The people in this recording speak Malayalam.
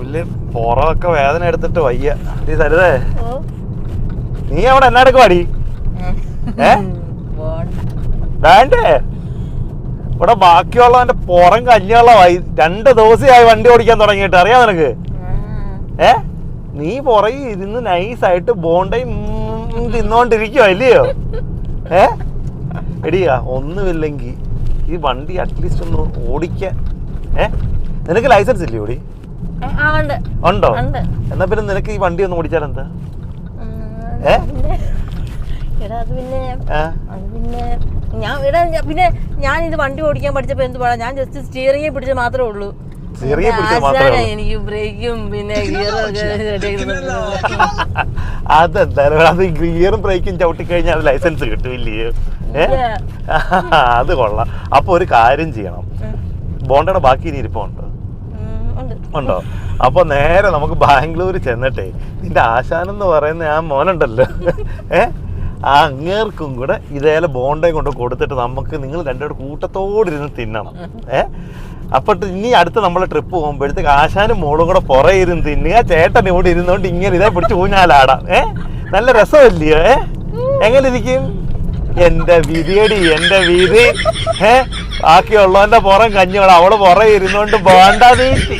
വലിയ പുറമൊക്കെ വേദന എടുത്തിട്ട് വയ്യ. സരിതേ, നീ അവിടെ എന്നാ എടുക്കുവാടി? വേണ്ടേ? ഇവിടെ ബാക്കിയുള്ളവന്റെ പുറം കഞ്ഞിയുള്ള 2 ദിവസമായി വണ്ടി ഓടിക്കാൻ തുടങ്ങിയിട്ട്, അറിയാം നിനക്ക്? നീ പുറകെ ഇരുന്ന് നൈസായിട്ട് ബോണ്ടയും തിന്നോണ്ടിരിക്കുവോ അല്ലയോ? എടിയാ, ഒന്നുമില്ലെങ്കിൽ ഈ വണ്ടി അറ്റ്ലീസ്റ്റ് ഒന്ന് ഓടിക്കാൻ. നിനക്ക് ലൈസൻസ് ഇല്ലേ ഓടി? ഉണ്ടോ? എന്നാ പിന്നെ നിനക്ക് ഈ വണ്ടി ഒന്ന് ഓടിച്ചാലെന്താ? പിന്നെ ഞാൻ ഇത് വണ്ടി ഓടിക്കാൻ പഠിച്ചപ്പോ എന്ത് പറയാ, ഞാൻ ജസ്റ്റ് സ്റ്റിയറിംഗ് പിടിച്ച മാത്രമേ ഉള്ളൂ. എനിക്ക് ബ്രേക്കും പിന്നെ അതെന്തായാലും അത് ഗിയറും ബ്രേക്കും ചവിട്ടി കഴിഞ്ഞാൽ അത് ലൈസൻസ് കിട്ടുമില്ലയോ? അത് കൊള്ളാം. അപ്പൊ ഒരു കാര്യം ചെയ്യണം, ബോണ്ടയുടെ ബാക്കി ഇനി ഇരിപ്പുണ്ടോ? ഉണ്ടോ? അപ്പൊ നേരെ നമുക്ക് ബാംഗ്ലൂർ ചെന്നിട്ടേ നിന്റെ ആശാനെന്ന് പറയുന്ന ആ മോനുണ്ടല്ലോ, ആ അങ്ങേർക്കും കൂടെ ഇതേലെ ബോണ്ടയും കൊണ്ട് കൊടുത്തിട്ട് നമുക്ക് നിങ്ങൾ രണ്ടുപേരുടെ കൂട്ടത്തോടിരുന്ന് തിന്നണം. അപ്പോട്ട് ഇനി അടുത്ത് നമ്മളെ ട്രിപ്പ് പോകുമ്പോഴത്തേക്ക് ആശാനും മോളും കൂടെ പുറകെ ഇരുന്ന് തിന്നുക, ചേട്ടൻ ഇവിടെ ഇരുന്നോണ്ട് ഇങ്ങനെ ഇതേ പിടിച്ച് ഊഞ്ഞാലാടാം. നല്ല രസമല്ലയോ? എങ്ങനെ ഇരിക്കും? എന്റെ വിധിയടി, എന്റെ വിധി. ബാക്കിയുള്ളവന്റെ പുറം കഞ്ഞോളാം, അവള് പുറകെ ഇരുന്നോണ്ട് ബോണ്ട നീട്ടി.